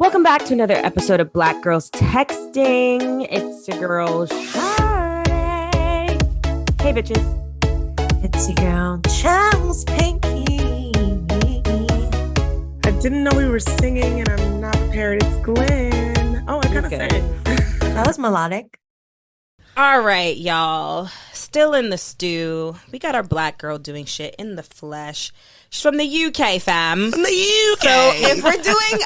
Welcome back to another episode of Black Girls Texting. It's your girl, Shade. Hey, bitches. It's your girl, Charles Pinky. I didn't know we were singing, and I'm not prepared. It's Gwen. Oh, I gotta say it. That was melodic. All right, y'all. Still in the stew. We got our black girl doing shit in the flesh. She's from the UK, fam. From the UK. So if we're doing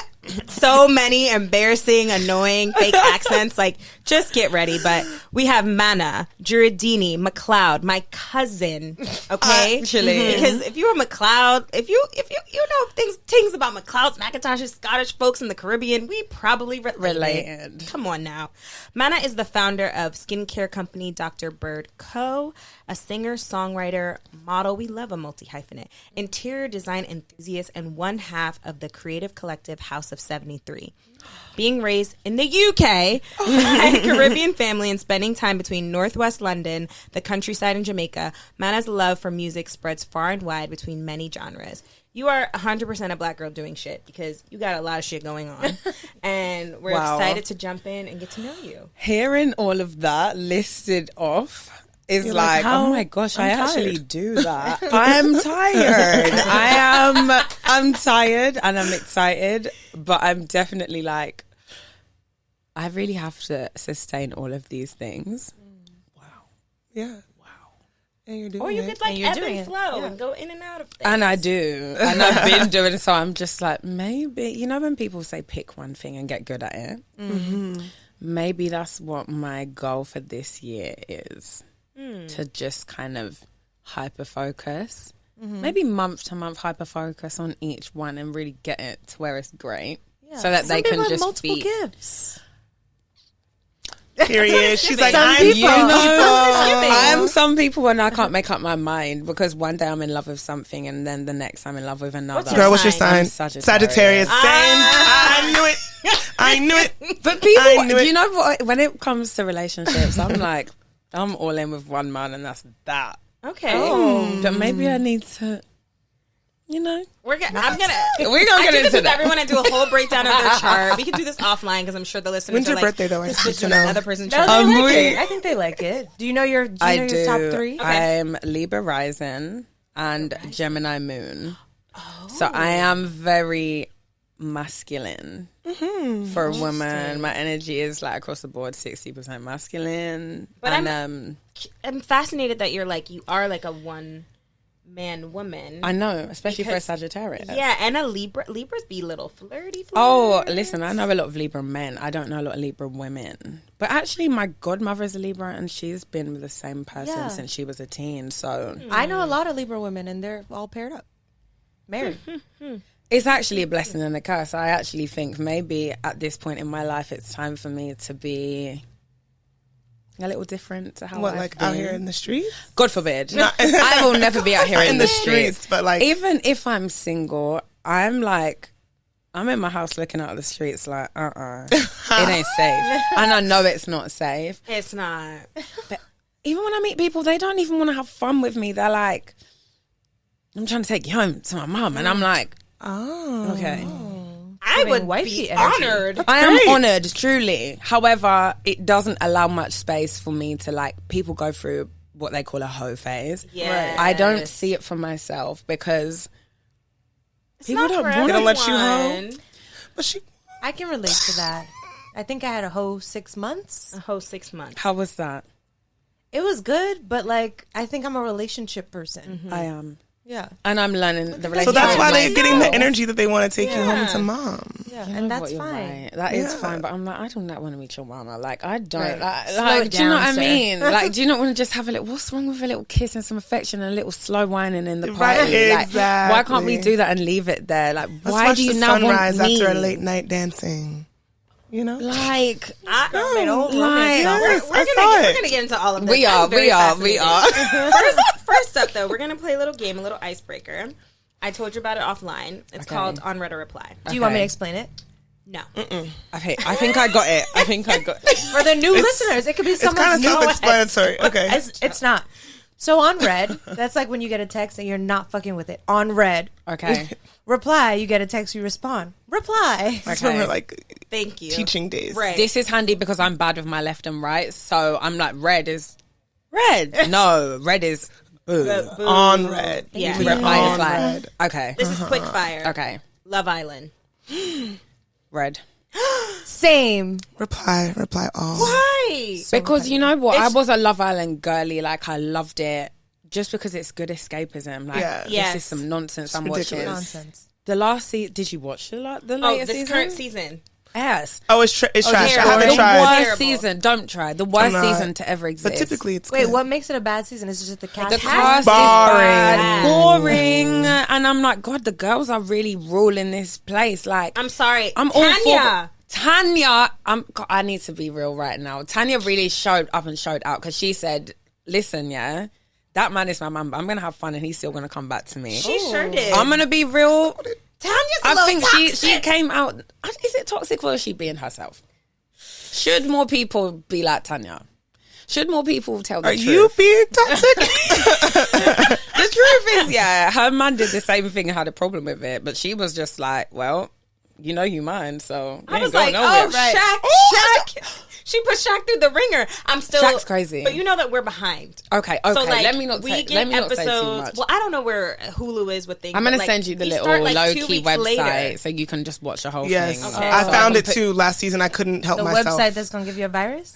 so many embarrassing, annoying, fake accents, like, just get ready. But we have Manna, Giardini, McLeod, my cousin. Okay, Actually, because if you were McLeod, if you know things about McLeod's, Macintoshes, Scottish folks in the Caribbean, we probably related. Come on now. Manna is the founder of skincare company Dr. Bird Co., a singer, songwriter, model. We love a multi-hyphenate, interior design enthusiast, and one half of the creative collective House of 73. Being raised in the UK by a Caribbean family and spending time between Northwest London, the countryside, and Jamaica, Manna's love for music spreads far and wide between many genres. You are 100% a black girl doing shit because you got a lot of shit going on. And we're excited to jump in and get to know you. Hearing all of that listed off is like, oh my gosh, I actually do that. I'm tired. I'm tired and I'm excited, but I'm definitely like, I really have to sustain all of these things. Wow. Yeah. And you're doing Or you it. could like ebb and flow and go in and out of things. And I do. And I've been doing it. So I'm just like, maybe, you know, when people say pick one thing and get good at it, maybe that's what my goal for this year is. To just kind of hyper focus. Maybe month to month hyper focus on each one and really get it to where it's great. Yeah. So that they can just multiple be gifts. Period. She's like, I'm some people when I can't make up my mind because one day I'm in love with something and then the next I'm in love with another. Girl, what's your sign? Sagittarius. Same. I knew it. But people, do you know what? When it comes to relationships, I'm like, I'm all in with one man and that's that. Okay. But maybe I need to, you know. We're gonna get into this with that. everyone and do a whole breakdown of their chart. We can do this offline because I'm sure the listeners When's are your like, birthday, though? I this need bitch to in know. another person's No, chart. they like it. I think they like it. Do you know your top three? Okay. I'm Libra rising and Gemini moon. So I am very masculine for a woman. My energy is like across the board 60% masculine. But and I'm fascinated that you are like a one man woman. I know, especially for a Sagittarius. Yeah, and a Libra. Libras be little flirty. Oh, listen, I know a lot of Libra men. I don't know a lot of Libra women. But actually, my godmother is a Libra, and she's been with the same person since she was a teen. So I know a lot of Libra women, and they're all paired up, married. It's actually a blessing and a curse. I actually think maybe at this point in my life, it's time for me to be a little different to how I've been. Out here in the streets? God forbid. I will never be out here in the streets. But like, even if I'm single, I'm in my house looking out the streets like, it ain't safe. And I know it's not safe. It's not. But even when I meet people, they don't even want to have fun with me. They're like, I'm trying to take you home to my mum. And I'm like, okay. I would be honored. I am honored, truly. However, it doesn't allow much space for me to like, people go through what they call a hoe phase. Yes. I don't see it for myself because people don't They want don't to let you hoe. But I can relate to that. I think I had a hoe 6 months. A whole 6 months. How was that? It was good, but like I think I'm a relationship person. I am. Yeah. And I'm learning the relationship. so that's why they're with getting the myself. energy that they want to take you home to mom. Yeah, You know and that's what, you're fine. right. That is fine, but I'm like, I do not want to meet your mama. Like, I don't. Right. Like, it do you know down, what I sir. mean? Like, do you not want to just have a little? What's wrong with a little kiss and some affection and a little slow whining in the party? Right, Like, exactly. why can't we do that and leave it there? Like, Let's why watch do you the now want sunrise me? after a late night dancing? You know, Like, I We're gonna get into all of this. we are. First up, though, we're gonna play a little game, a little icebreaker. I told you about it offline. It's called On Read or Reply. Do you want me to explain it? No. I think I got it. I think I got it. For the new listeners, it could be it's kind someone's of self-explanatory. Okay. It's not. So on red, that's like when you get a text and you're not fucking with it. On red. Okay. Reply, you get a text, you respond. Reply. That's when we're like Thank you. teaching days. Right. This is handy because I'm bad with my left and right. So I'm like, red is red. No, red is boo. On red. Yeah. Reply is On like, red. okay. This is quick fire. Okay. Love Island. Red. Same. Reply all. Why? Because you know what? I was a Love Island girly. Like, I loved it just because it's good escapism. Like, Yeah. this Yes. is some nonsense I'm ridiculous. watching. Nonsense. The last season, did you watch the latest This season? current season. Yes. Oh, it's trash. I terrible. haven't The tried. worst Terrible. season. Don't try. The worst not. season to ever exist. But typically it's Wait, good. what makes it a bad season? Is it just the cast? The is cast boring. is bad, boring, and I'm like, God, the girls are really ruling this place. Like, I'm sorry. I'm all Tanya. for Tanya. God, I need to be real right now. Tanya really showed up and showed out because she said, "Listen, yeah, that man is my man, but I'm gonna have fun, and he's still gonna come back to me. She sure did. I'm gonna be real. Tanya's a I little think toxic. she came out. Is it toxic or is she being herself? Should more people be like Tanya? Should more people tell the Are truth? you being toxic? The truth is, yeah, her man did the same thing and had a problem with it, but she was just like, well, you know you mind, so I was like, oh, Shaq. She put Shaq through the ringer. I'm still Shaq's crazy. But you know that we're behind. Okay. So, like, let me not we say, get let me not say too episodes. much. Well, I don't know where Hulu is with things. I'm but, gonna like, send you the we little start, like, low 2 key weeks website later. so you can just watch the whole Yes. thing. Okay. I So found I it can too last season. I couldn't help the myself. website that's gonna give you a virus?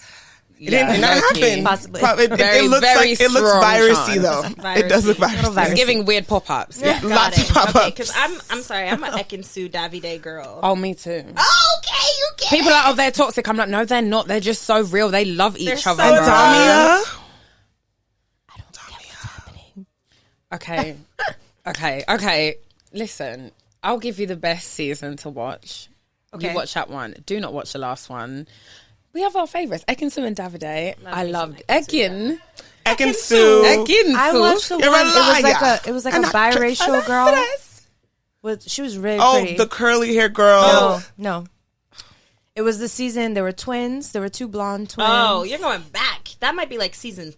It didn't low key. happen. Possibly. It Very, looks very like it looks strong virusy chance. though. It does look Little virusy. virus. It's giving weird pop-ups. Yeah. Lots of pop-ups. Okay, because I'm sorry, I'm an Ekin-Su Davide girl. Oh, me too. Okay, you get People are like, oh, they're toxic. I'm like, no, they're not. They're just so real. They love each They're other. so And bro. Damia. Okay. Okay. Listen, I'll give you the best season to watch. Okay. You watch that one. Do not watch the last one. We have our favourites, Ekin-Su and Davide. I loved Ekin. Ekin-Su. Ekin-Su. I watched the You're one. a It was like liar. a biracial girl. She was really Oh, pretty. the curly hair girl. No. It was the season. There were twins. There were 2 blonde twins. Oh, you're going back. That might be like season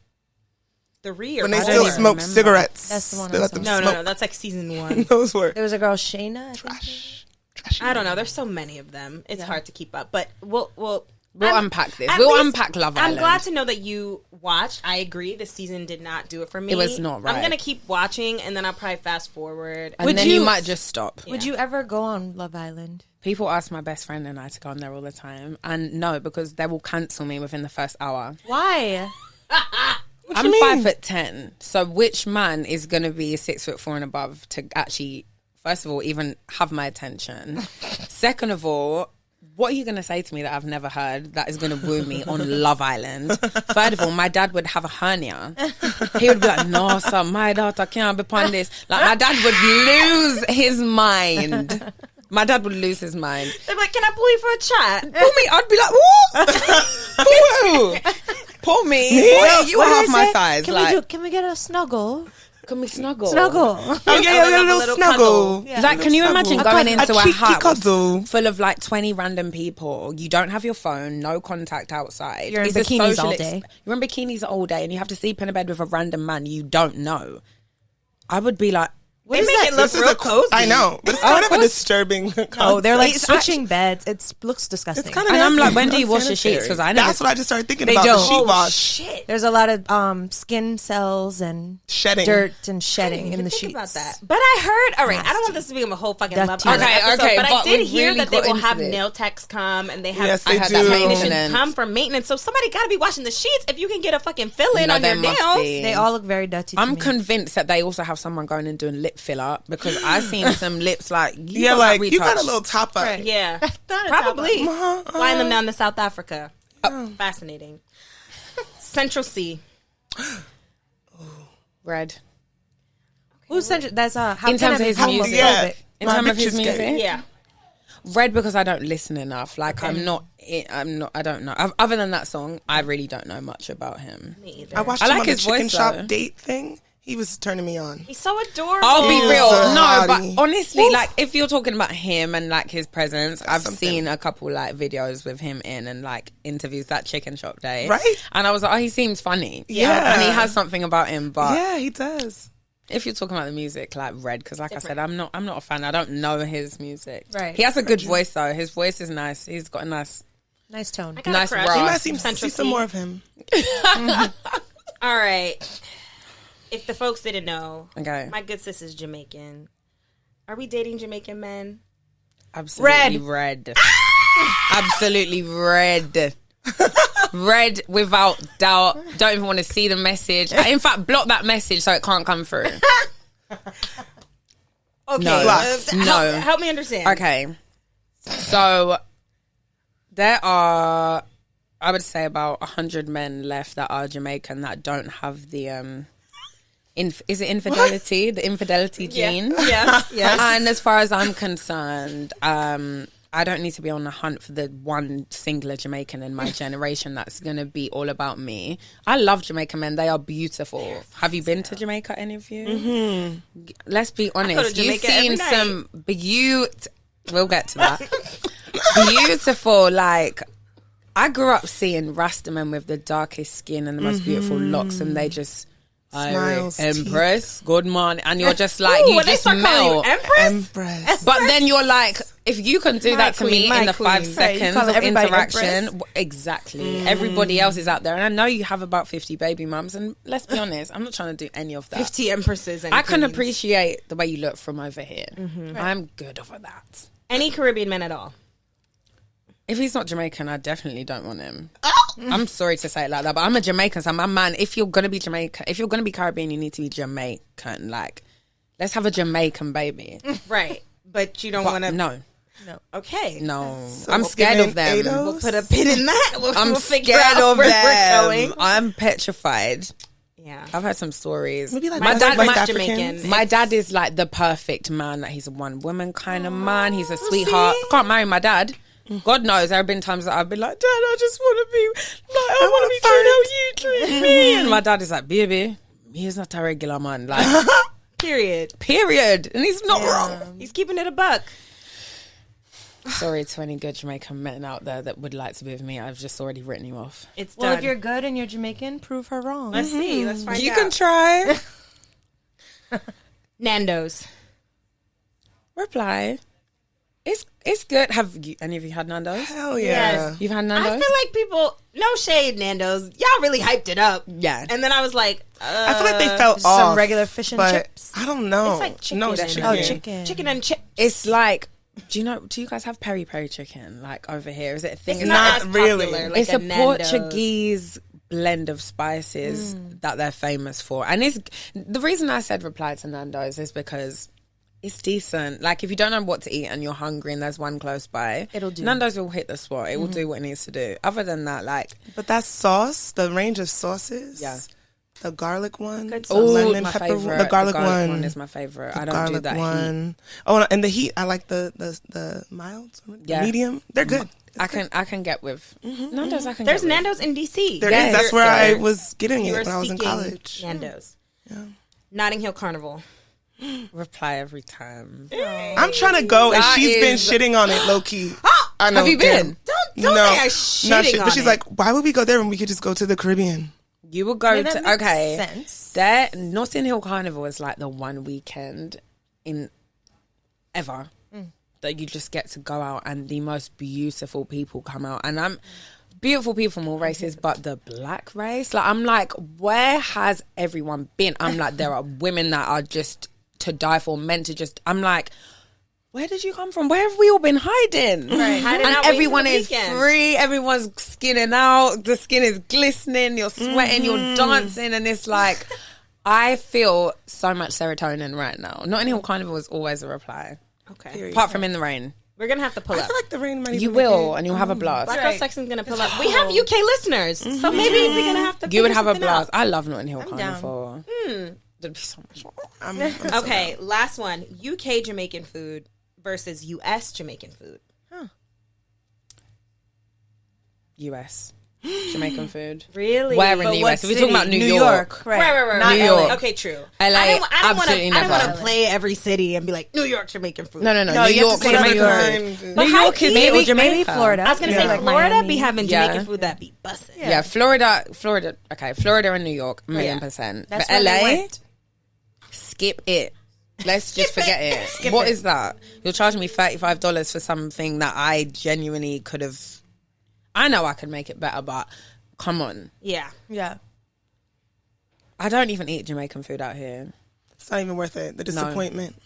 3 or When they 4. still even smoke remember. cigarettes. That's the one They I let saw. them No, smoke. that's like season 1. Those were There was a girl, Shayna. I think. I don't know. There's so many of them. It's hard to keep up. But we'll unpack this. at We'll least- unpack Love I'm Island. glad to know that you watched. I agree. This season did not do it for me. It was not right. I'm gonna keep watching, and then I'll probably fast forward. And Would then you you- might just stop. Would you ever go on Love Island? People ask my best friend and I to go on there all the time. And no, because they will cancel me within the first hour. Why? I'm 5'10", so which man is going to be 6'4" and above to actually, first of all, even have my attention? Second of all, what are you going to say to me that I've never heard that is going to woo me on Love Island? Third of all, my dad would have a hernia. He would be like, no, son, my daughter can't be upon this. Like, my dad would lose his mind. My dad would lose his mind. They're like, "Can I pull you for a chat?" Pull me, I'd be like, what? Pull me. Boy, you What are did half I my say? size. Can we get a snuggle? Can we snuggle? Snuggle. Oh yeah, A a little little snuggle. cuddle. Like, can you imagine going into a cheeky house cuddle. full of like 20 random people? You don't have your phone, no contact outside. You're in It's a bikinis social all day. You're in bikinis all day, and you have to sleep in a bed with a random man you don't know. I would be like, They make it look This is real a cozy. I know, but it's kind of a disturbing. Oh, they're like It's switching beds. It looks disgusting. It's kind of. and I'm like, when do you wash your sheets? Because I never. That's what I just started thinking They about. don't. The sheet Oh, wash, Shit. There's a lot of skin cells and shedding. dirt and shedding in the Think sheets. about that. But I heard. All right, I don't want this to become a whole fucking That Love too. Island Okay, episode, okay, but I but did we hear really that they got will into have this. nail techs come and they have Yes, they I heard do. that technicians maintenance. come for maintenance. So somebody got to be washing the sheets if you can get a fucking fill in No, on there your must nails. be. They all look very dirty. I'm to me. convinced that they also have someone going and doing lip filler because I've seen some lips like you Yeah, got like that you got a retouch. little top up. Right. Yeah, Not a probably Uh-huh, flying them down to South Africa. Fascinating. Central C. Red. Who's central? That's how In can terms I of be his homophobic? music. Yeah. In My terms of bitch his is gay. music, Yeah. Red because I don't listen enough. Like I don't know. Other than that song, I really don't know much about him. Me either. I watched I him like on the his chicken voice, shop though. date thing, He was turning me on. He's so adorable. I'll be real. So No, hottie. but honestly, like if you're talking about him and like his presence, I've something. seen a couple like videos with him in and like interviews that chicken shop day. Right? And I was like, oh, he seems funny. Yeah. And he has something about him. But Yeah, he does. if you're talking about the music, like Red, because like I said, I'm not a fan. I don't know his music. Right. He has a good voice though. His voice is nice. He's got a nice tone. I got a nice crush. raw. You might see Central some C. more of him. All right. If the folks didn't know, Okay. my good sis is Jamaican. Are we dating Jamaican men? Absolutely red. Absolutely red. Red without doubt. Don't even want to see the message. In fact, block that message so it can't come through. Okay. No. No. Help me understand. Okay. So there are, I would say, about 100 men left that are Jamaican that don't have the is it infidelity? The infidelity gene. Yeah. Yes. And as far as I'm concerned, I don't need to be on the hunt for the one singular Jamaican in my generation that's going to be all about me. I love Jamaican men. They are beautiful. Have you been to Jamaica, any of you? Mm-hmm. Let's be honest. You've Jamaica seen every night. some we'll get to that. Beautiful, like, I grew up seeing Rasta men with the darkest skin and the most beautiful locks, and they just... Smiles, Empress, good morning. And you're just like, Ooh, you when they just start calling you melt. Empress. But then you're like, if you can do that to me queen, in the my 5 queen. seconds Right, you call of everybody interaction, Empress? exactly. Everybody else is out there. And I know you have about 50 baby mums. And let's be honest, I'm not trying to do any of that. 50 empresses and I can queens. appreciate the way you look from over here. I'm good over that. Any Caribbean men at all. If he's not Jamaican, I definitely don't want him. I'm sorry to say it like that, but I'm a Jamaican, so I'm a man. If you're gonna be Jamaican, if you're gonna be Caribbean, you need to be Jamaican. Like, let's have a Jamaican baby. Right. But you don't want to. No, Okay. no, So I'm we'll scared give of them. him Ados? We'll put a pin in that. I'm we'll figure scared out of where them. we're going. I'm petrified. Yeah. I've heard some stories. Maybe like My West dad was Africans? Jamaican. My dad is like the perfect man. That he's a one woman kind of man. He's a sweetheart. Can't marry my dad. God knows there have been times that I've been like, Dad, I just want to be like, I want to be treated how you treat me. And my dad is like, baby, he's not a regular man. Like, Period. period. And he's not wrong. He's keeping it a buck. Sorry to any good Jamaican men out there that would like to be with me. I've just already written you off. It's Well, done. if you're good and you're Jamaican, prove her wrong. Let's see. Let's find You out. can try. Nando's. Reply. It's good. Have you, any of you had Nando's? Hell yeah. Yes. You've had I Nando's? feel like people, no shade, Nando's. Y'all really hyped it up. Yeah. And then I was like, I feel like they felt Just off. some regular fish and but chips. I don't know. It's like chicken. No, Oh, chicken. Oh, chicken. chicken and chips. It's like, do you guys have peri peri chicken like over here? Is it a thing? It's Is not that- as really. popular. Like it's a Nando's. Portuguese blend of spices that they're famous for. And it's the reason I said reply to Nando's is because it's decent. Like, if you don't know what to eat and you're hungry and there's one close by, It'll do. Nando's will hit the spot. It will do what it needs to do. Other than that, like, But that sauce, the range of sauces. Yeah. The garlic one. Good The sauce. lemon my pepper favorite. one. The garlic one. is my favorite. I The don't do garlic that heat. one. Oh, and the heat. I like the mild, Yeah. medium. They're good. I can get with Nando's. I can. There's get with. Nando's in DC. There Yes. is. That's where I You're- was getting You it were when I was in seeking college. Nando's. Notting Hill Carnival. Reply every time. I'm trying to go, and That she's been is- shitting on it low key. I know. Have you been? Don't say I shitting on But she's it. like, why would we go there when we could just go to the Caribbean? You will go I mean, that to makes okay. sense. There, Notting Hill Carnival is like the one weekend in ever that you just get to go out and the most beautiful people come out. And I'm beautiful people from all races, but the black race, like, I'm like, where has everyone been? I'm like, there are women that are just to die for, men to just, I'm like, where did you come from? Where have we all been hiding? Hiding And out waiting everyone for the is weekend. free. Everyone's skinning out. The skin is glistening. You're sweating. You're dancing. And it's like, I feel so much serotonin right now. Notting Hill Carnival is always a reply. Okay. Apart from in the rain. We're going to have to pull I up. feel like the rain might You even make will. it. And you'll have a blast. Black Girl Sexton's going to pull up. We have UK listeners. So maybe we're going to have to You would figure have a something blast. out. I love Notting Hill down. Carnival. There'd be so much fun. I'm so Okay, last one. UK Jamaican food versus US Jamaican food. US. Jamaican food. Really? Where in But the what US? We're talking about city? New York. Right. Not New LA. York. Okay, true. LA, I didn't absolutely want never. to play every city and be like New York Jamaican food. No, No, New you have York, to say New Jamaican York. food. But New York is Maybe, maybe Jamaica. maybe Florida. I was gonna say Like Florida Miami. be having Yeah. Jamaican food that be busting. Yeah, Florida. Okay, Florida and New York, million Yeah. percent. That's but where they LA, went. skip it. Let's just forget it. What is that? You're charging me $35 for something that I genuinely could have. I know I could make it better, but come on. Yeah. Yeah. I don't even eat Jamaican food out here. It's not even worth it. The disappointment.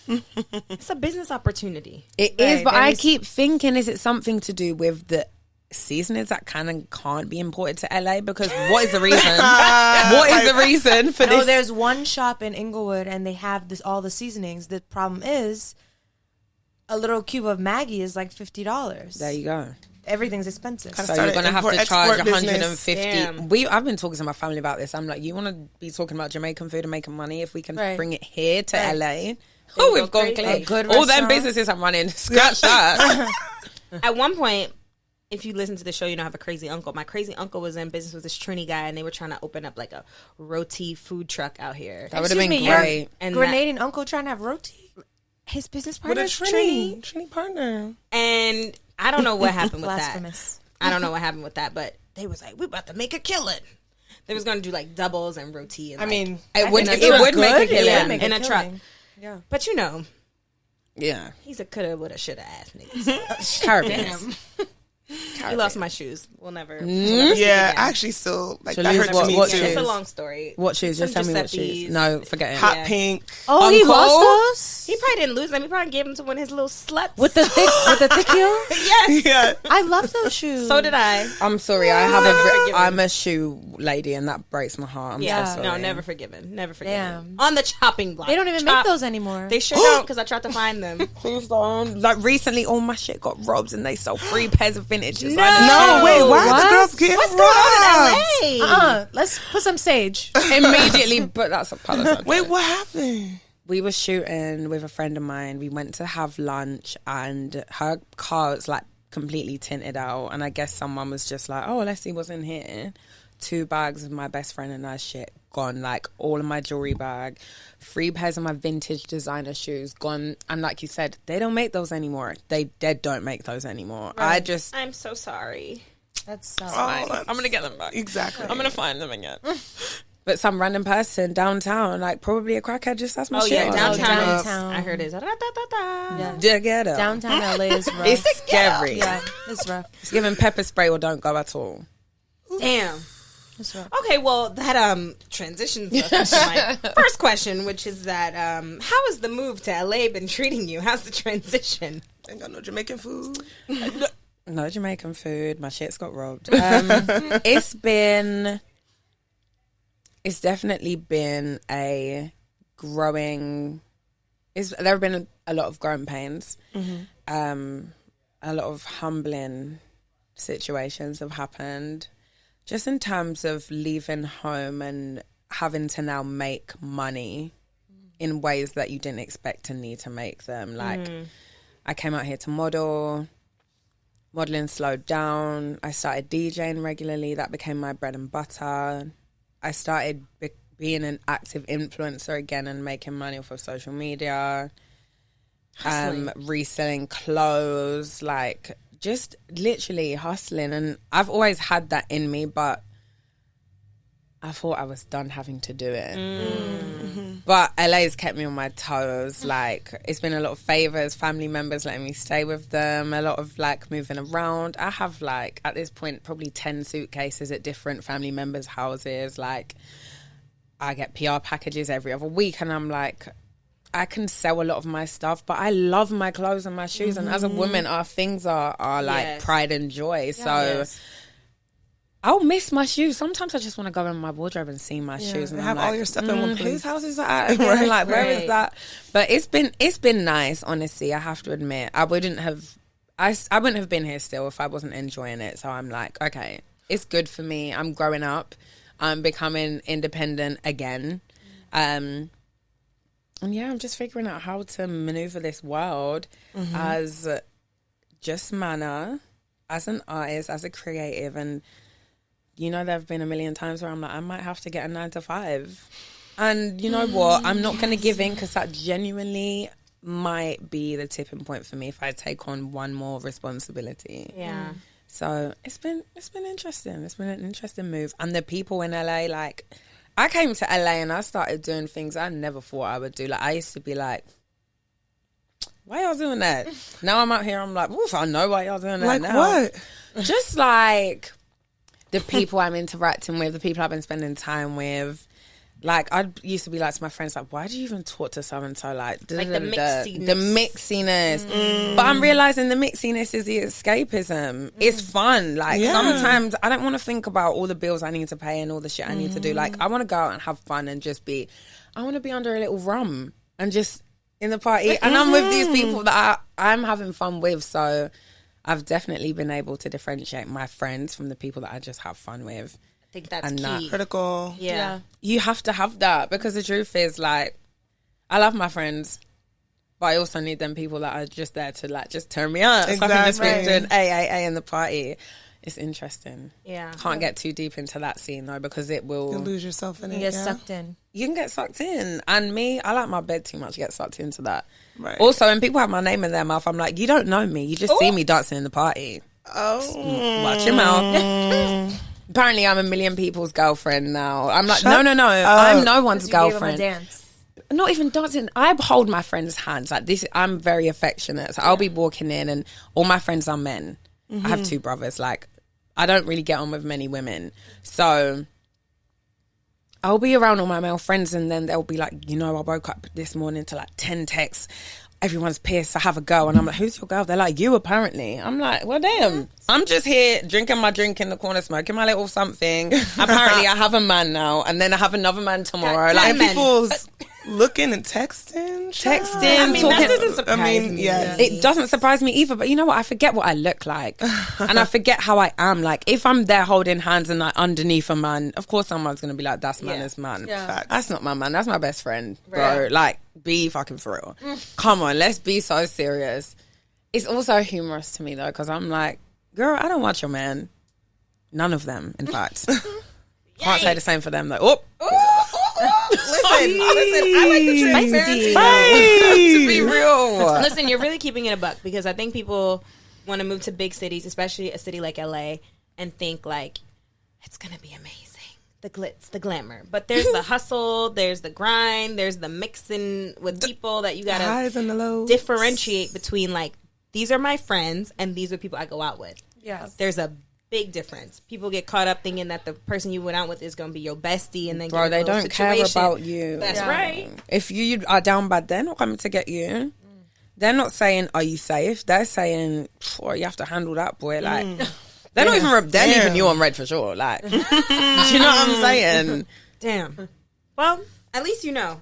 It's a business opportunity. It is, Right, but there I is- keep thinking, is it something to do with the seasonings that can and can't be imported to LA? Because what is the reason? What is the reason for No, this? there's one shop in Inglewood, and they have all the seasonings. The problem is, a little cube of Maggie is like $50. There you go. Everything's expensive. Kinda So Start you're an gonna have to import-export charge business. 150. Damn. I've been talking to my family about this. I'm like, you want to be talking about Jamaican food and making money? If we can Right. bring it here to Right. LA, oh, we've gone crazy. clear. A good All them restaurant. businesses I'm running, scratch that. At one point, if you listen to the show, you know I have a crazy uncle. My crazy uncle was in business with this Trini guy, and they were trying to open up like a roti food truck out here. That would have Excuse been me, your great. And Grenadian uncle trying to have roti? his business What partner a is Trini. Trini partner. and I don't know what happened with that. Blasphemous. I don't know what happened with that, but they was like, "We about to make a killing." They was gonna do like doubles and roti. And I mean, It would, think it was would make a good, killing. it would make in a a truck. killing. Yeah. But you know, Yeah, he's a coulda, woulda, shoulda ass nigga. Caribbean. He lost my shoes. We'll never. Yeah, I actually still like So that lose hurts what- me what too. shoes? It's a long story. What shoes? Just tell Some me what shoes. Giuseppe's. No, forget it. Hot Yeah. pink. Oh, he Uncle? lost those? He probably didn't lose them. He probably gave them to one of his little sluts. With the thick heel? yes, Yeah. I love those shoes. so did I. I'm sorry. I'm a shoe lady, and that breaks my heart. I'm Yeah, so sorry. no, never forgiven. Never forgiven. Damn. On the chopping block. They don't even make those anymore. They sure don't because I tried to find them. Please don't. Like recently, all my shit got robbed, and they sold 3 pairs of vintages. No, wait, why What? are the girls getting What's going on robbed? in LA? Let's put some sage. Immediately, but that's a palace. Wait, what happened? We were shooting with a friend of mine. We went to have lunch, and her car was like completely tinted out. And I guess someone was just like, "Oh, let's see what's in here." 2 bags of my best friend and her shit gone. Like all of my jewelry bag, 3 pairs of my vintage designer shoes gone. And like you said, they don't make those anymore. They don't make those anymore. I'm so sorry. That's so I'm gonna get them back. Exactly. I'm gonna find them again. But some random person downtown, like probably a crackhead, just that's my Oh shit. yeah, on. downtown. downtown. I heard it. Yeah. Yeah, get it. Downtown LA is rough. It's scary. Yeah, it's rough. It's giving pepper spray or don't go at all. Damn. It's rough. Okay, well that transitions us into my first question, which is that how has the move to LA been treating you? How's the transition? Ain't got no Jamaican food. No Jamaican food. My shit's got robbed. It's definitely been a growing. There have been a lot of growing pains. A lot of humbling situations have happened, just in terms of leaving home and having to now make money in ways that you didn't expect to need to make them. Like, I came out here to model. Modeling slowed down. I started DJing regularly. That became my bread and butter. I started being an active influencer again and making money off of social media. Reselling clothes, like just literally hustling. And I've always had that in me, but I thought I was done having to do it. But LA's kept me on my toes. Like, it's been a lot of favors, family members letting me stay with them, a lot of like moving around. I have like, at this point, probably 10 suitcases at different family members' houses. Like, I get PR packages every other week, and I'm like, I can sell a lot of my stuff, but I love my clothes and my shoes. And as a woman, our things are like Yes. pride and joy. So Yes. I'll miss my shoes. Sometimes I just want to go in my wardrobe and see my shoes, and have I'm like, all your stuff in one place. Whose house is that? At? Again? Like, where is Right. that? But it's been nice, honestly. I have to admit, I wouldn't have been here still if I wasn't enjoying it. So I'm like, okay, it's good for me. I'm growing up. I'm becoming independent again. And yeah, I'm just figuring out how to maneuver this world as just Manna, as an artist, as a creative, and you know, there have been a million times where I'm like, I might have to get a 9 to 5. And you know what? I'm not going to give in, because that genuinely might be the tipping point for me if I take on one more responsibility. Yeah. So it's been interesting. It's been an interesting move. And the people in LA, like, I came to LA and I started doing things I never thought I would do. Like, I used to be like, why y'all doing that? Now I'm out here, I'm like, oof, I know why y'all doing that Like now. what? Just like the people I'm interacting with, the people I've been spending time with. Like, I used to be like to my friends, like, why do you even talk to so-and-so? Like the mixiness. The mixiness. But I'm realising the mixiness is the escapism. It's fun. Like, sometimes I don't want to think about all the bills I need to pay and all the shit I need to do. Like, I want to go out and have fun and just be, I want to be under a little rum and just in the party. And I'm with these people that I'm having fun with. So I've definitely been able to differentiate my friends from the people that I just have fun with. I think that's And key. Critical. Yeah. You have to have that, because the truth is, like, I love my friends, but I also need them people that are just there to, like, just turn me on. So I can just be doing AAA in the party. It's interesting. Yeah. Can't get too deep into that scene, though, because it will... You lose yourself in it. You get sucked in. You can get sucked in. And me, I like my bed too much to get sucked into that. Right. Also, when people have my name in their mouth, I'm like, you don't know me. You just see me dancing in the party. Oh. Watch your mouth. Apparently, I'm a million people's girlfriend now. I'm like, no. I'm no one's You gave him a girlfriend. dance. Not even dancing. I hold my friends' hands like this. I'm very affectionate. So I'll be walking in, and all my friends are men. I have 2 brothers. Like, I don't really get on with many women. So I'll be around all my male friends, and then they'll be like, you know, I woke up this morning to like 10 texts. Everyone's pissed. I have a go. And I'm like, who's your girl? They're like, you, apparently. I'm like, well, damn. I'm just here drinking my drink in the corner, smoking my little something. Apparently, I have a man now. And then I have another man tomorrow. And Like, people's looking and texting. texting, I mean, talking. that doesn't surprise me. yes. It doesn't surprise me either, but you know what? I forget what I look like. And I forget how I am. Like, if I'm there holding hands and like underneath a man, of course someone's going to be like, that's Manna's man. Facts. That's not my man. That's my best friend, bro. Right. Like, be fucking for real. Come on, let's be so serious. It's also humorous to me, though, because I'm like, girl, I don't watch your man. None of them, in fact. Can't say the same for them, though. Listen, I like the transparency. To be real. Listen, you're really keeping it a buck, because I think people want to move to big cities, especially a city like LA, and think like it's gonna be amazing, the glitz, the glamour. But there's the hustle, there's the grind, there's the mixing with people that you gotta highs and the lows. differentiate between. Like, these are my friends and these are people I go out with. Yes. There's a big difference. People get caught up thinking that the person you went out with is going to be your bestie, and then Bro, get in a they little don't care situation. about you. That's right. If you are down bad, they're not coming to get you. They're not saying, are you safe? They're saying, oh, you have to handle that, boy. Like, they're not even, they're leaving you on red for sure. Like, do you know what I'm saying? Damn. Well, at least you know.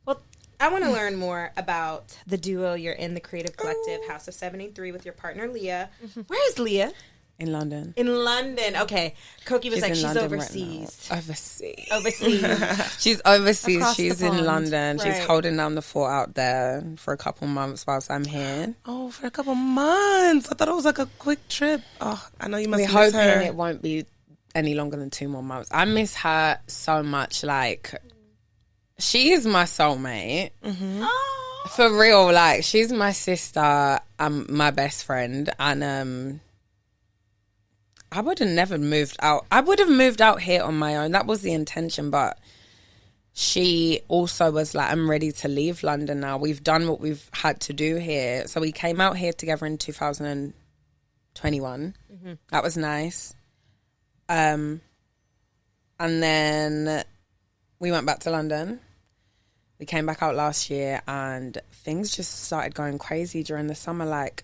Well, I want to learn more about the duo you're in, the creative collective House of 73, with your partner Leah. Where is Leah? In London. In London. Okay. Koki was like, in she's London overseas. Right now. Overseas. Overseas. She's overseas. Across the She's in pond. London. Right. She's holding down the fort out there for a couple months whilst I'm here. Oh, for a couple months. I thought it was like a quick trip. Oh, I know you must We're miss hoping her. it won't be any longer than 2 more months. I miss her so much. Like, she is my soulmate. For real. Like, she's my sister. My best friend. And I would have never moved out. I would have moved out here on my own. That was the intention. But she also was like, I'm ready to leave London now. We've done what we've had to do here. So we came out here together in 2021. That was nice. And then we went back to London. We came back out last year, and things just started going crazy during the summer. Like,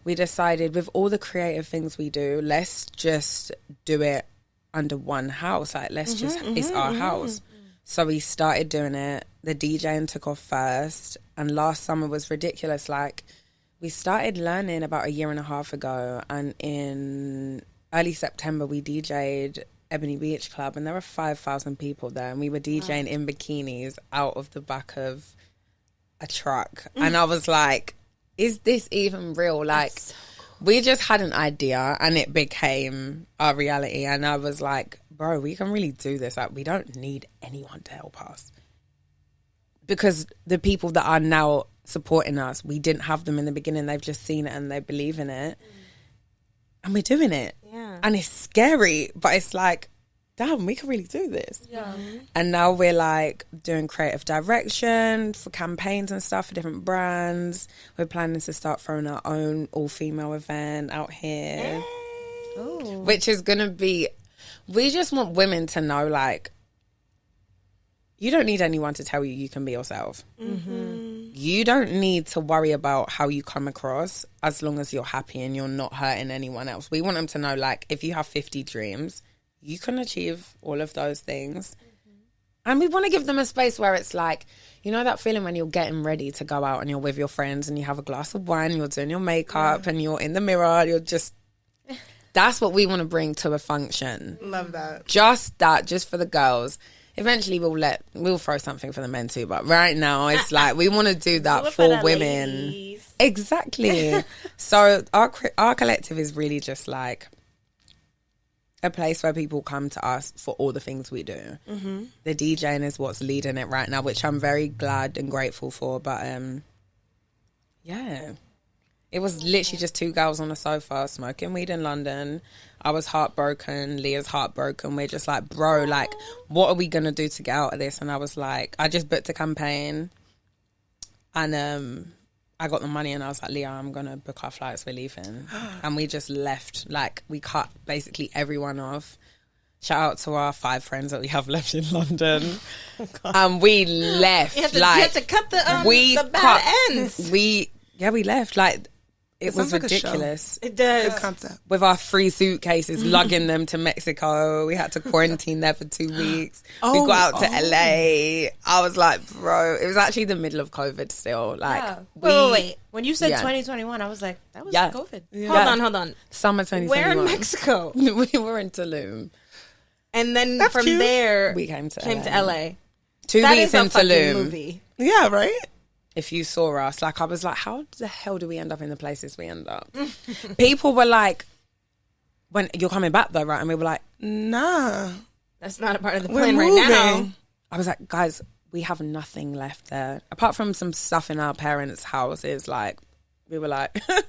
we decided with all the creative things we do, let's just do it under one house. Like, let's just, it's our house. So we started doing it. The DJing took off first, and last summer was ridiculous. Like, we started learning about a year and a half ago, and in early September we DJ'd Ebony Beach Club, and there were 5,000 people there, and we were DJing in bikinis out of the back of a truck. And I was like, is this even real? Like, We just had an idea and it became our reality. And I was like, bro, we can really do this. Like, we don't need anyone to help us. Because the people that are now supporting us, we didn't have them in the beginning. They've just seen it and they believe in it. And we're doing it. Yeah. And it's scary, but it's like, damn, we can really do this. Yeah. And now we're like doing creative direction for campaigns and stuff for different brands. We're planning to start throwing our own all-female event out here, which is going to be, we just want women to know, like, you don't need anyone to tell you you can be yourself. Mm-hmm. You don't need to worry about how you come across as long as you're happy and you're not hurting anyone else. We want them to know, like, if you have 50 dreams, you can achieve all of those things. Mm-hmm. And we want to give them a space where it's like, you know that feeling when you're getting ready to go out and you're with your friends and you have a glass of wine, you're doing your makeup and you're in the mirror, you're just... That's what we want to bring to a function. Love that. Just for the girls. Eventually we'll throw something for the men too, but right now it's like we want to do that for women. Ladies. Exactly. So our collective is really just like a place where people come to us for all the things we do. Mm-hmm. The DJing is what's leading it right now, which I'm very glad and grateful for. But yeah, it was literally just two girls on a sofa smoking weed in London. I was heartbroken. Leah's heartbroken. We're just like, bro, like, what are we going to do to get out of this? And I was like, I just booked a campaign and I got the money and I was like, Leah, I'm going to book our flights. We're leaving. And we just left. Like, we cut basically everyone off. Shout out to our 5 friends that we have left in London. And we left. You had to cut the bad ends. We left. Like, it was like ridiculous. It does. Good concept. With our 3 suitcases, lugging them to Mexico. We had to quarantine there for 2 weeks. We got out to LA. I was like, bro, it was actually the middle of COVID still. Like, Yeah. Wait. When you said Yeah. 2021, I was like, that was Yeah. COVID. Hold on. Summer 2021. Where in Mexico? We were in Tulum. And then That's from cute. there, We came to LA. 2 That weeks is a in fucking Tulum. movie. Yeah, right? If you saw us, like, I was like, how the hell do we end up in the places we end up? People were like, when you're coming back though, right? And we were like, Nah. That's not a part of the We're plan right moving. now. I was like, guys, we have nothing left there. Apart from some stuff in our parents' houses, like, we were like... But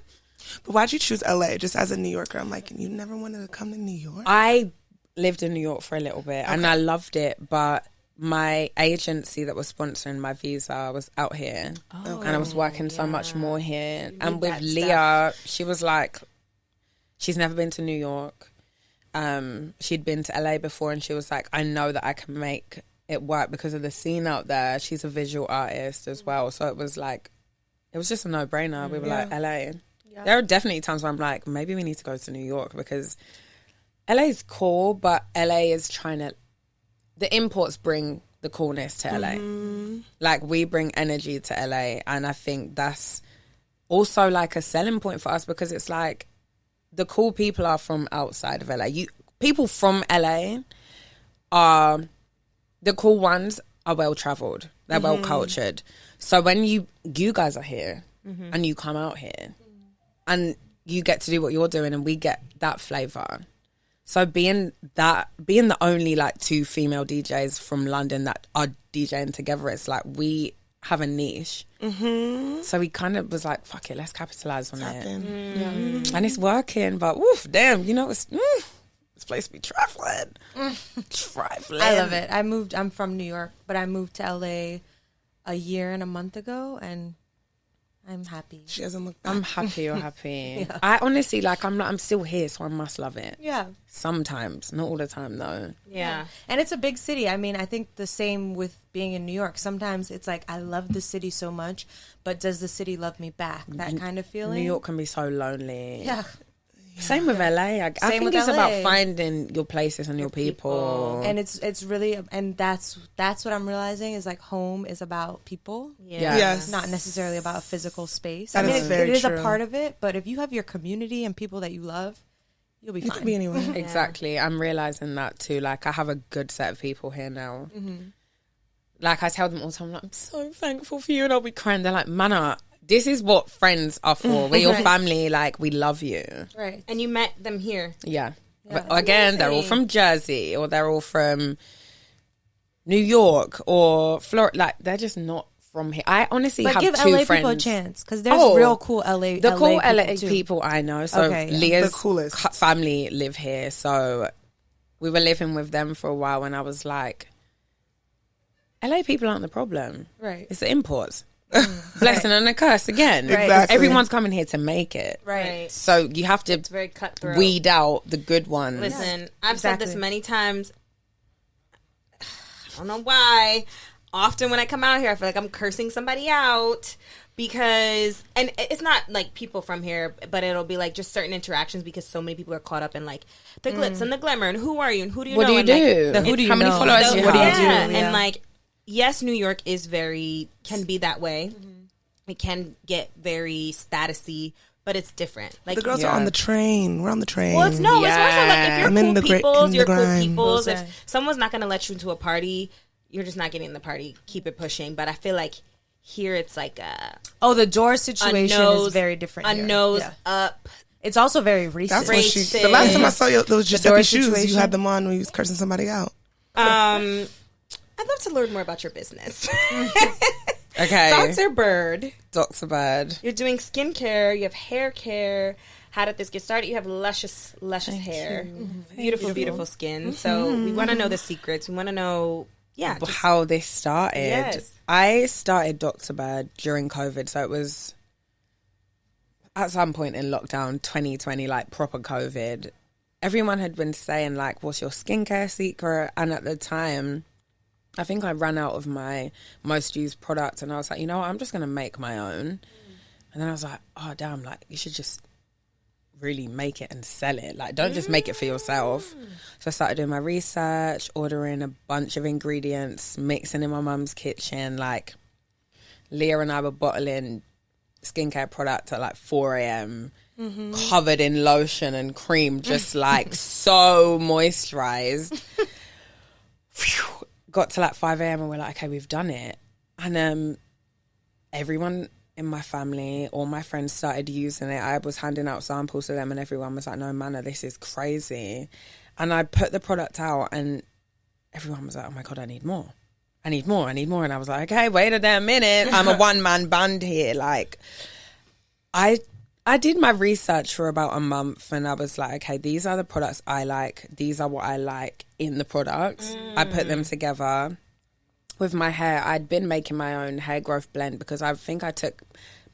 why'd you choose LA? Just as a New Yorker, I'm like, you never wanted to come to New York? I lived in New York for a little bit and I loved it, but my agency that was sponsoring my visa was out here and I was working so much more here. And with that Leah, she was like, she's never been to New York. She'd been to LA before and she was like, I know that I can make it work because of the scene out there. She's a visual artist as well. So it was like, it was just a no-brainer. We were like, LA. Yeah. There are definitely times where I'm like, maybe we need to go to New York because LA is cool, but LA is trying to... The imports bring the coolness to LA. Mm-hmm. Like, we bring energy to LA. And I think that's also, like, a selling point for us because it's like the cool people are from outside of LA. People from LA are... The cool ones are well-travelled. They're well-cultured. So when you guys are here and you come out here and you get to do what you're doing and we get that flavour... So being the only like 2 female DJs from London that are DJing together, it's like we have a niche. Mm-hmm. So we kind of was like, fuck it, let's capitalise on it. Mm-hmm. And it's working, but woof, damn, you know, it's this place be trifling. Trifling. I love it. I'm from New York, but I moved to LA a year and a month ago and I'm happy. She doesn't look back. I'm happy you're happy. Yeah. I honestly, like, I'm still here, so I must love it. Yeah. Sometimes. Not all the time, though. Yeah. And it's a big city. I mean, I think the same with being in New York. Sometimes it's like, I love the city so much, but does the city love me back? That kind of feeling. New York can be so lonely. Yeah. Same with LA. I think with it's LA. about finding your places and your people. And it's really, and that's what I'm realizing is like home is about people. Yeah. Yes. Not necessarily about a physical space. That is very it is true. a part of it, but if you have your community and people that you love, you'll be You fine. could be anywhere. Exactly. I'm realizing that too. Like, I have a good set of people here now. Like, I tell them all the time, like, I'm so thankful for you. And I'll be crying. They're like, Manna, this is what friends are for. We're your family. Like, we love you. Right. And you met them here. Yeah. But again, they're all from Jersey, or they're all from New York or Florida. Like, they're just not from here. I honestly But have give two LA friends. people a chance, because there's real cool LA. The cool LA too. people I know. So Okay, yeah. Leah's The coolest. family live here. So we were living with them for a while, and I was like, LA people aren't the problem. Right. It's the imports. Blessing and a curse again. Exactly. Everyone's coming here to make it. Right. So you have to It's very cutthroat. weed out the good ones. Listen, I've said this Exactly. many times. I don't know why. Often when I come out here, I feel like I'm cursing somebody out because, and it's not like people from here, but it'll be like just certain interactions because so many people are caught up in like the glitz and the glamour and who are you and who do you What know? do you and, like, do? the who do you How many know? followers The do you what do you have? do? Yeah, Yeah. and like, yes, New York is can be that way. It can get very statusy, but it's different. Like The girls Yeah. are on the train. We're on the train. well, it's more so like if you're I'm in cool the peoples, you're cool grind. peoples. Bullseye. If someone's not going to let you into a party, you're just not getting in the party. Keep it pushing. But I feel like here it's like Oh, the door situation nose, is very different. a here. nose Yeah. up. It's also very recent. That's what she. Racist. The last time I saw you, those Giuseppe door shoes, you situation. had them on when you was cursing somebody out. I'd love to learn more about your business. Okay. Dr. Bird, Dr. Bird. you're doing skincare, you have hair care. How did this get started? You have luscious hair, beautiful, beautiful skin. So we want to know the secrets. We want to know, just- How this started. Yes. I started Dr. Bird during COVID. So it was at some point in lockdown 2020, like proper COVID. Everyone had been saying, like, what's your skincare secret? And at the time, I think I ran out of my most used product, and I was like, you know what, I'm just going to make my own. And then I was like, oh, damn, like, you should just really make it and sell it. Like, don't just make it for yourself. So I started doing my research, ordering a bunch of ingredients, mixing in my mum's kitchen. Like, Leah and I were bottling skincare product at like 4 a.m., covered in lotion and cream, just like so moisturized. Phew. Got to like 5 a.m. and we're like, okay, we've done it. And everyone in my family, all my friends started using it. I was handing out samples to them and everyone was like, no, Manna, this is crazy. And I put the product out and everyone was like, oh my God, I need more. I need more. And I was like, okay, wait a damn minute. I'm a one-man band here. Like, I did my research for about a month and I was like, okay, these are the products I like. These are what I like in the products. I put them together. With my hair, I'd been making my own hair growth blend because I think I took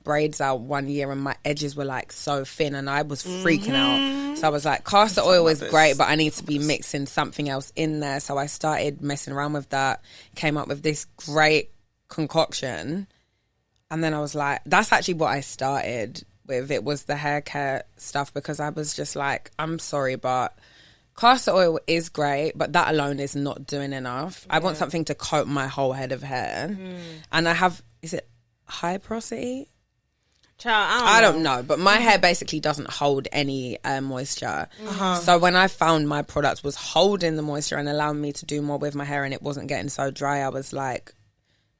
braids out one year and my edges were like so thin and I was freaking out. So I was like, castor oil is great, but I need to be mixing something else in there. So I started messing around with that, came up with this great concoction. And then I was like, that's actually what I started with. It was the hair care stuff because I was just like, I'm sorry, but castor oil is great, but that alone is not doing enough. I want something to coat my whole head of hair. And I have, is it high porosity? Child, I don't know, but my hair basically doesn't hold any moisture. So when I found my product was holding the moisture and allowing me to do more with my hair and it wasn't getting so dry, I was like,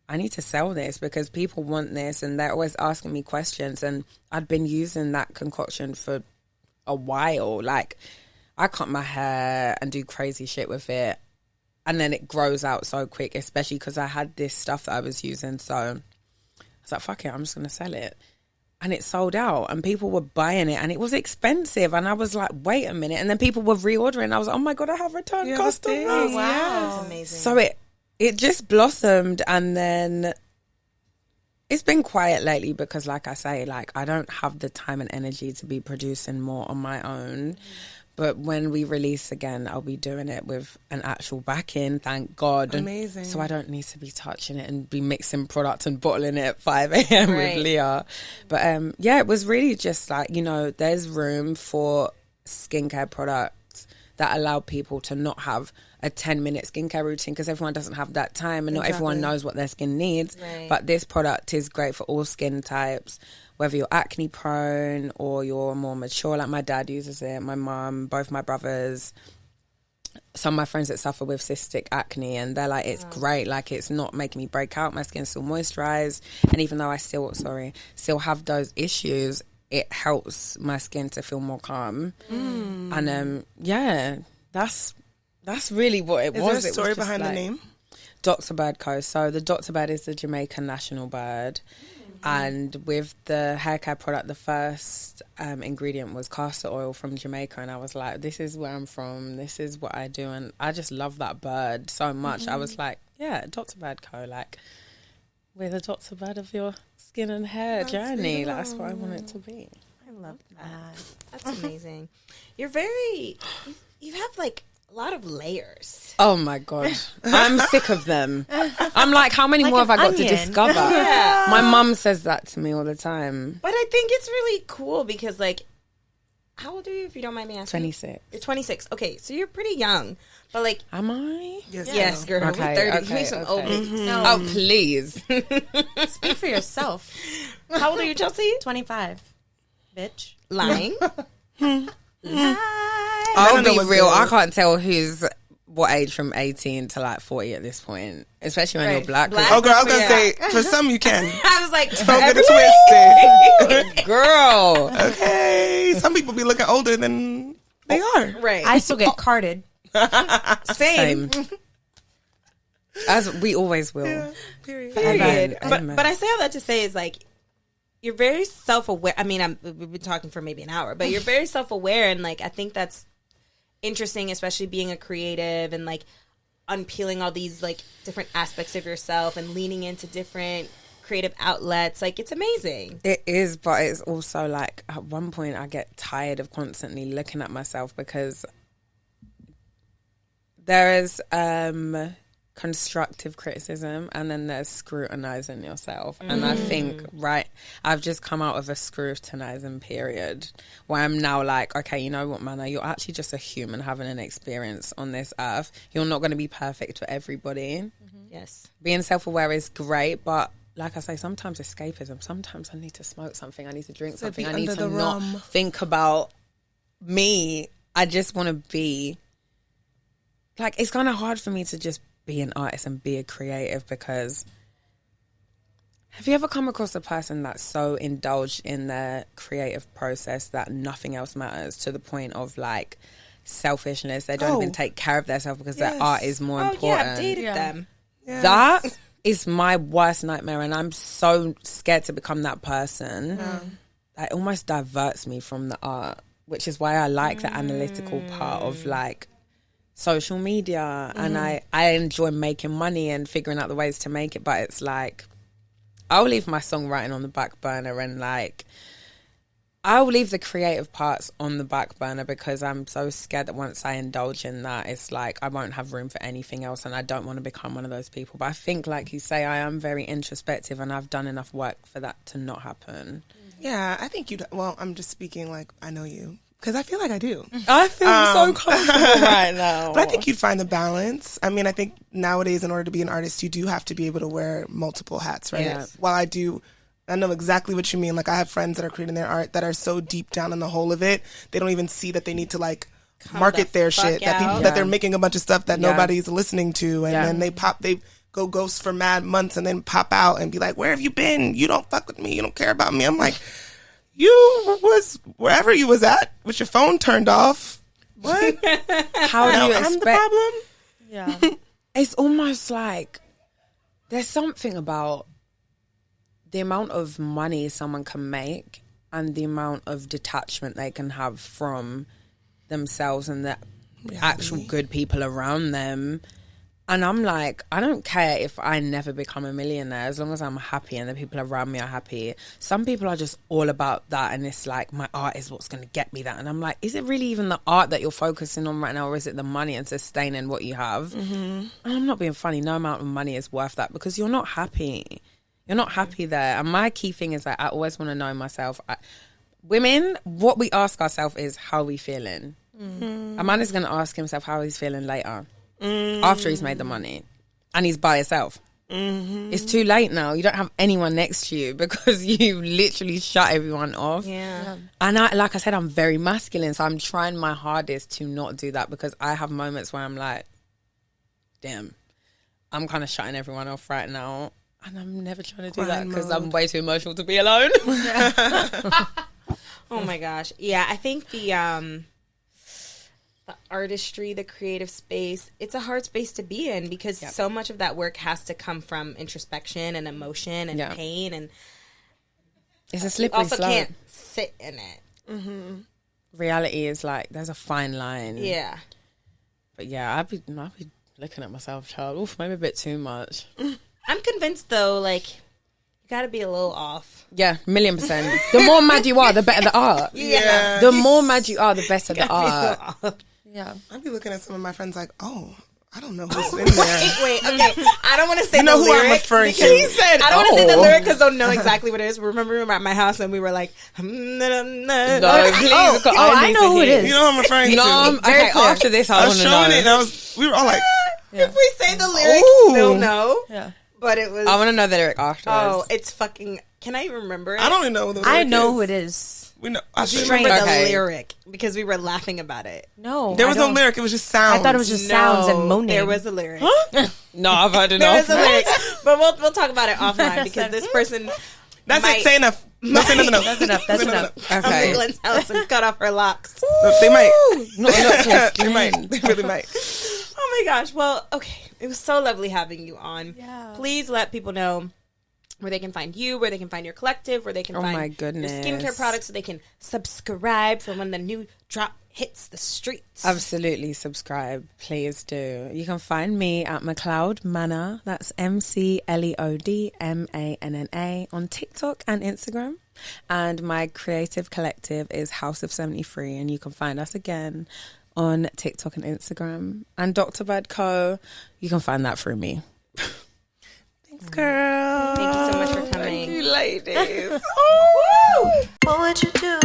I need to sell this because people want this and they're always asking me questions. And I'd been using that concoction for a while. Like, I cut my hair and do crazy shit with it. And then it grows out so quick, especially because I had this stuff that I was using. So I was like, fuck it, I'm just going to sell it. And it sold out and people were buying it and it was expensive. And I was like, wait a minute. And then people were reordering. I was like, oh my God, I have returned customers. Oh, wow. That's amazing. So it just blossomed, and then it's been quiet lately because, like I say, like I don't have the time and energy to be producing more on my own. But when we release again, I'll be doing it with an actual backing, thank God. Amazing. So I don't need to be touching it and be mixing products and bottling it at 5 a.m. Right. with Leah. But yeah, it was really just like, you know, there's room for skincare products that allow people to not have a 10-minute skincare routine because everyone doesn't have that time and not everyone knows what their skin needs. Right. But this product is great for all skin types, whether you're acne prone or you're more mature. Like my dad uses it, my mum, both my brothers. some of my friends that suffer with cystic acne, and they're like, it's great, like it's not making me break out, my skin's still moisturized, and even though I still have those issues, it helps my skin to feel more calm. And that's really what it was. Is there a story behind the name? Dr. Bird Co. So the Dr. Bird is the Jamaican national bird. And with the hair care product, the first ingredient was castor oil from Jamaica. And I was like, this is where I'm from. This is what I do. And I just love that bird so much. I was like, yeah, Dr. Bird Co. Like, we're the Dr. Bird of your skin and hair journey. Like, that's what I want it to be. I love that. That's amazing. You're very, you have like a lot of layers. Oh my God. I'm sick of them. I'm like, how many more have I got to discover? Yeah. My mum says that to me all the time. But I think it's really cool because, like, how old are you, if you don't mind me asking? 26. You're 26. Okay, so you're pretty young. But, like... Am I? Yes, girl. Okay, We're 30. okay, You need some okay. old babies. No, Oh, please. speak for yourself. How old are you, Chelsea? 25. Bitch. Lying. I'll Manna be was real. good. I can't tell who's what age from 18 to like 40 at this point, especially when you're black. Black. Oh, girl, I was gonna Yeah. say for some you can. I was like, Don't get it twisted. Girl. Okay, some people be looking older than they are. right. I still get carded. Same. As we always will. Period. Period. Amen. But I say all that to say is, like, you're very self-aware. I mean, we've been talking for maybe an hour, but you're very self-aware. And, like, I think that's interesting, especially being a creative and, like, unpeeling all these, like, different aspects of yourself and leaning into different creative outlets. Like, it's amazing. It is, but it's also like at one point I get tired of constantly looking at myself because there is constructive criticism and then there's scrutinizing yourself. And I think, I've just come out of a scrutinizing period where I'm now like, okay, you know what, Manna, you're actually just a human having an experience on this earth. You're not going to be perfect for everybody. Yes. Being self-aware is great, but like I say, sometimes escapism. Sometimes I need to smoke something. I need to drink something. be I need under to the not rum. think about me. I just want to be... Like, it's kind of hard for me to just be an artist and be a creative because... Have you ever come across a person that's so indulged in their creative process that nothing else matters to the point of, like, selfishness? They don't even take care of themselves because their art is more Oh, important. yeah, I've dated them. That is my worst nightmare, and I'm so scared to become that person. That almost diverts me from the art, which is why I like the analytical part of like social media, and I enjoy making money and figuring out the ways to make it. But it's like I'll leave my songwriting on the back burner, and like I'll leave the creative parts on the back burner because I'm so scared that once I indulge in that, it's like I won't have room for anything else, and I don't want to become one of those people. But I think, like you say, I am very introspective, and I've done enough work for that to not happen. Yeah, I think you'd. Well, I'm just speaking like I know you because I feel like I do. I feel so comfortable right now. But I think you'd find the balance. I mean, I think nowadays, in order to be an artist, you do have to be able to wear multiple hats, right? Yeah. While I know exactly what you mean. Like, I have friends that are creating their art that are so deep down in the hole of it, they don't even see that they need to, like, market their shit. That people, that they're making a bunch of stuff that nobody's listening to, and then they go ghost for mad months and then pop out and be like, where have you been? You don't fuck with me. You don't care about me. I'm like, you was wherever you was at with your phone turned off. What? How do you I'm the expect? problem? Yeah. It's almost like there's something about the amount of money someone can make and the amount of detachment they can have from themselves and the actual good people around them. And I'm like, I don't care if I never become a millionaire as long as I'm happy and the people around me are happy. Some people are just all about that, and it's like, my art is what's going to get me that. And I'm like, is it really even the art that you're focusing on right now, or is it the money and sustaining what you have? And I'm not being funny. No amount of money is worth that because you're not happy. You're not happy there. And my key thing is, like, I always want to know myself. Women, what we ask ourselves is, how are we feeling? A man is going to ask himself how he's feeling later, after he's made the money and he's by himself. It's too late now. You don't have anyone next to you because you literally shut everyone off. Yeah. And like I said, I'm very masculine, so I'm trying my hardest to not do that because I have moments where I'm like, damn, I'm kind of shutting everyone off right now. And I'm never trying to do that because I'm way too emotional to be alone. Oh my gosh. Yeah, I think the artistry, the creative space, it's a hard space to be in because so much of that work has to come from introspection and emotion and pain, and it's a slippery slope. You Also can't sit in it. Reality is like, there's a fine line. Yeah. But yeah, I'd be looking at myself, child. Oof, maybe a bit too much. I'm convinced though, like, you gotta be a little off. Yeah, 1,000,000%. The more mad you are, the better the art. Yeah. The more mad you are, the better the art. Yeah. I'd be looking at some of my friends like, oh, I don't know who's in there. Wait, okay. I don't want to say You know the who lyric. I'm referring to. He said, I don't want to say the lyric because I don't know exactly what it is. Remember we were at my house and we were like, No, please. I know who it is. You know who I'm referring to. No, okay, after this, I I want was to showing know. it and we were all like, if we say the lyric, Ooh. they'll know. Yeah. But it was. I want to know the lyric afterwards. Oh, it's fucking. Can I even remember it? I don't even know who the lyric I know is. who it is. We know. I Do you should remember Okay. the lyric? Because we were laughing about it. No, There was I no don't. lyric. It was just sounds. I thought it was just sounds and moaning. There was a lyric. No, I've heard There enough. was a lyric. But we'll talk about it offline because this person. That's might- it. Say enough. No, say nothing else. That's enough. That's enough. Come to Okay. Glenn's house and cut off her locks. No, they might. Not enough. They might. They really might. Oh my gosh. Well, okay. It was so lovely having you on. Yeah. Please let people know where they can find you, where they can find your collective, where they can Oh find my your goodness. skincare products so they can subscribe for when the new drop hits the streets. Absolutely subscribe. Please do. You can find me at McLeod Manna. That's McLeodManna on TikTok and Instagram. And my creative collective is House of 73. And you can find us again on TikTok and Instagram. And Dr. Bird Co. You can find that through me. Thanks, girl. Thank you so much for coming. Thank you, ladies. What would you do?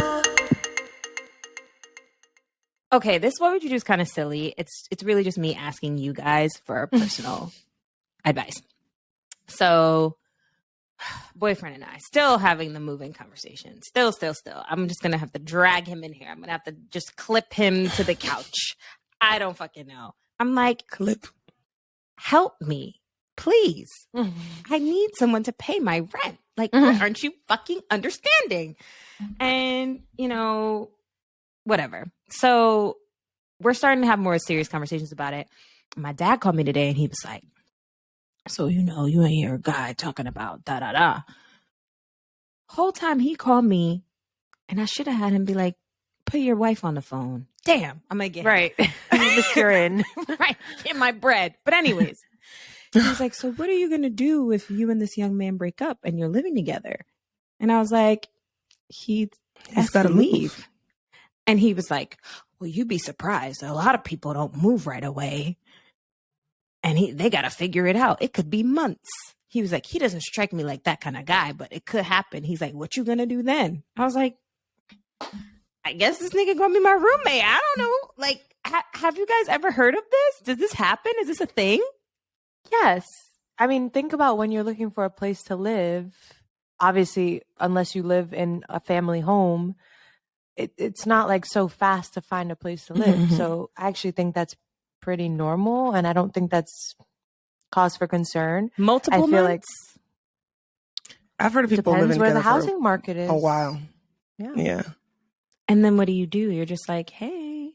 Okay, this what would you do is kind of silly. It's really just me asking you guys for personal advice. So, boyfriend and I still having the moving conversation. Still. I'm just gonna have to drag him in here. I'm gonna have to just clip him to the couch. I don't fucking know. I'm like, Clip. help me, please. I need someone to pay my rent. Like, aren't you fucking understanding? And whatever. So we're starting to have more serious conversations about it. My dad called me today and he was like, so, you ain't hear a guy talking about da-da-da. Whole time he called me and I should have had him be like, put your wife on the phone. Damn, I'm going to get Right. You're in. right, get my bread. But anyways, he was like, so what are you going to do if you and this young man break up and you're living together? And I was like, he's got to leave. And he was like, well, you'd be surprised. A lot of people don't move right away. And they got to figure it out. It could be months. He was like, he doesn't strike me like that kind of guy, but it could happen. He's like, what you going to do then? I was like, I guess this nigga going to be my roommate. I don't know. Like, have you guys ever heard of this? Does this happen? Is this a thing? Yes. I mean, think about when you're looking for a place to live. Obviously, unless you live in a family home, it's not like so fast to find a place to live. Mm-hmm. So I actually think that's pretty normal. And I don't think that's cause for concern. Multiple I feel months? I've heard of people Depends living where together the housing market is. for a while. Yeah. Yeah. And then what do? You're just like, hey.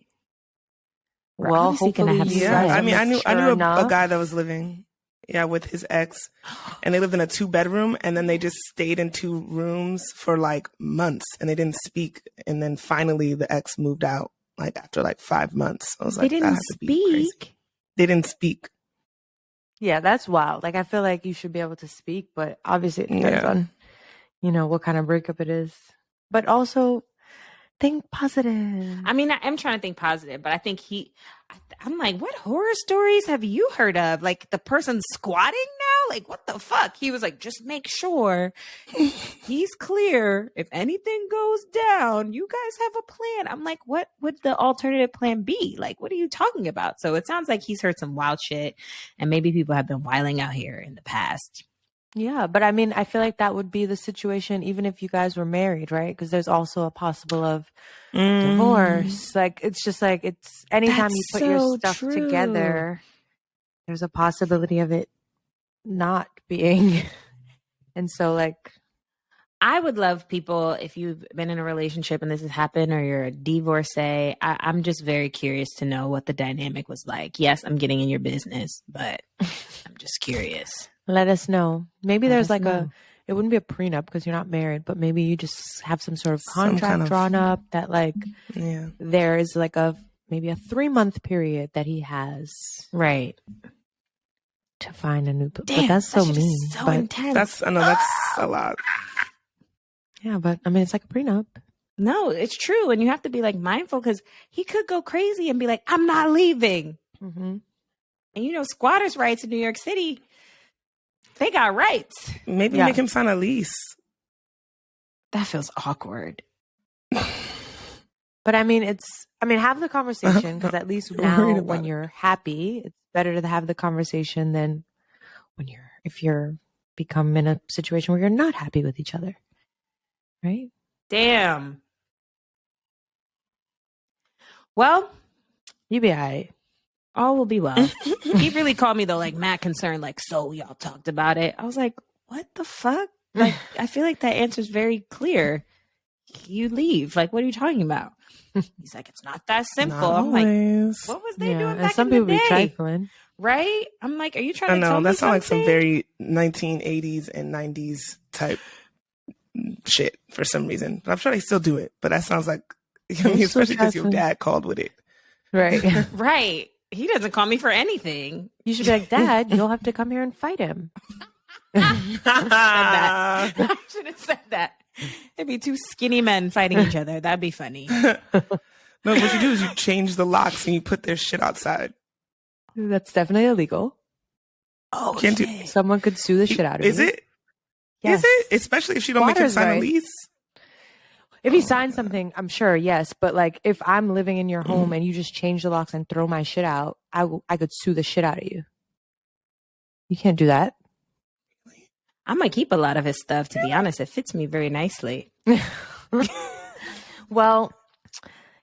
We're Well, obviously gonna have hopefully, Yeah. sex. I mean, I knew Sure a enough. guy that was living, with his ex, and they lived in a 2-bedroom, and then they just stayed in 2 rooms for like months, and they didn't speak, and then finally the ex moved out like after like 5 months. I was They like, that didn't has to be crazy. speak. They didn't speak. Yeah, that's wild. Like, I feel like you should be able to speak, but obviously it depends Yeah. on, what kind of breakup it is. But also, think positive. I mean, I am trying to think positive, but I think I'm like, what horror stories have you heard of? Like the person squatting Like, what the fuck? He was like, just make sure he's clear. If anything goes down, you guys have a plan. I'm like, what would the alternative plan be? Like, what are you talking about? So it sounds like he's heard some wild shit, and maybe people have been wilding out here in the past. Yeah, but I mean, I feel like that would be the situation even if you guys were married, right? Because there's also a possible of divorce. Like, it's just like, it's anytime you put your stuff together, there's a possibility of it not being. And so, like, I would love people, if you've been in a relationship and this has happened, or you're a divorcee, I'm just very curious to know what the dynamic was like. Yes, I'm getting in your business, but I'm just curious. let us know. Maybe there's like it wouldn't be a prenup because you're not married, but maybe you just have some sort of contract drawn up that like there is like maybe a 3-month period that he has. Right. To find a new, but Damn, that's so mean. So but intense. That's a lot. Yeah, but I mean, it's like a prenup. No, it's true. And you have to be like mindful because he could go crazy and be like, I'm not leaving. Mm-hmm. And you know, squatters' rights in New York City, they got rights. Maybe make him sign a lease. That feels awkward. But I mean, have the conversation because at least now when you're happy, it's better to have the conversation than if you're become in a situation where you're not happy with each other. Right? Damn. Well, you be all right. All will be well. He really called me though, like mad concerned, like, so y'all talked about it. I was like, what the fuck? Like, I feel like that answer is very clear. You leave. Like, what are you talking about? He's like, it's not that simple. I'm like, what was they doing back some in the people day? Be trifling. Right? I'm like, are you trying to tell me that sounds like some something? very 1980s and 90s type shit for some reason. I'm sure they still do it, but that sounds like, especially because your dad called with it. Right. Right. He doesn't call me for anything. You should be like, Dad, you'll have to come here and fight him. I should have said that. It'd be two skinny men fighting each other. That'd be funny. No, what you do is you change the locks and you put their shit outside. That's definitely illegal. Oh, can't do. Someone could sue the shit out of you. Is it? Yes. Is it? Especially if she don't make him sign a lease. If he signs something, I'm sure, yes. But like, if I'm living in your home and you just change the locks and throw my shit out, I could sue the shit out of you. You can't do that. I might keep a lot of his stuff, to be honest. It fits me very nicely. Well,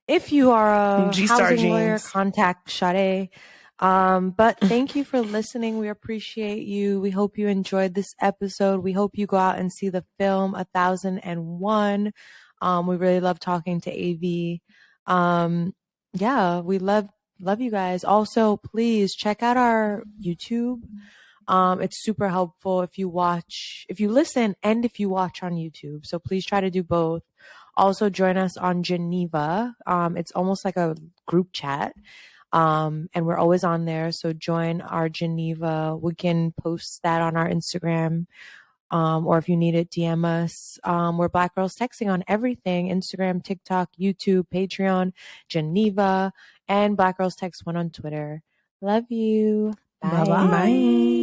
if you are a G-Star housing lawyer, jeans. contact Sade. But thank you for listening. We appreciate you. We hope you enjoyed this episode. We hope you go out and see the film 1001. We really love talking to AV. Yeah, we love you guys. Also, please check out our YouTube. It's super helpful if you listen and if you watch on YouTube. So please try to do both. Also join us on Geneva. It's almost like a group chat. And we're always on there. So join our Geneva. We can post that on our Instagram. Or if you need it, DM us. We're Black Girls Texting on everything: Instagram, TikTok, YouTube, Patreon, Geneva, and Black Girls Text 1 on Twitter. Love you. Bye. Bye.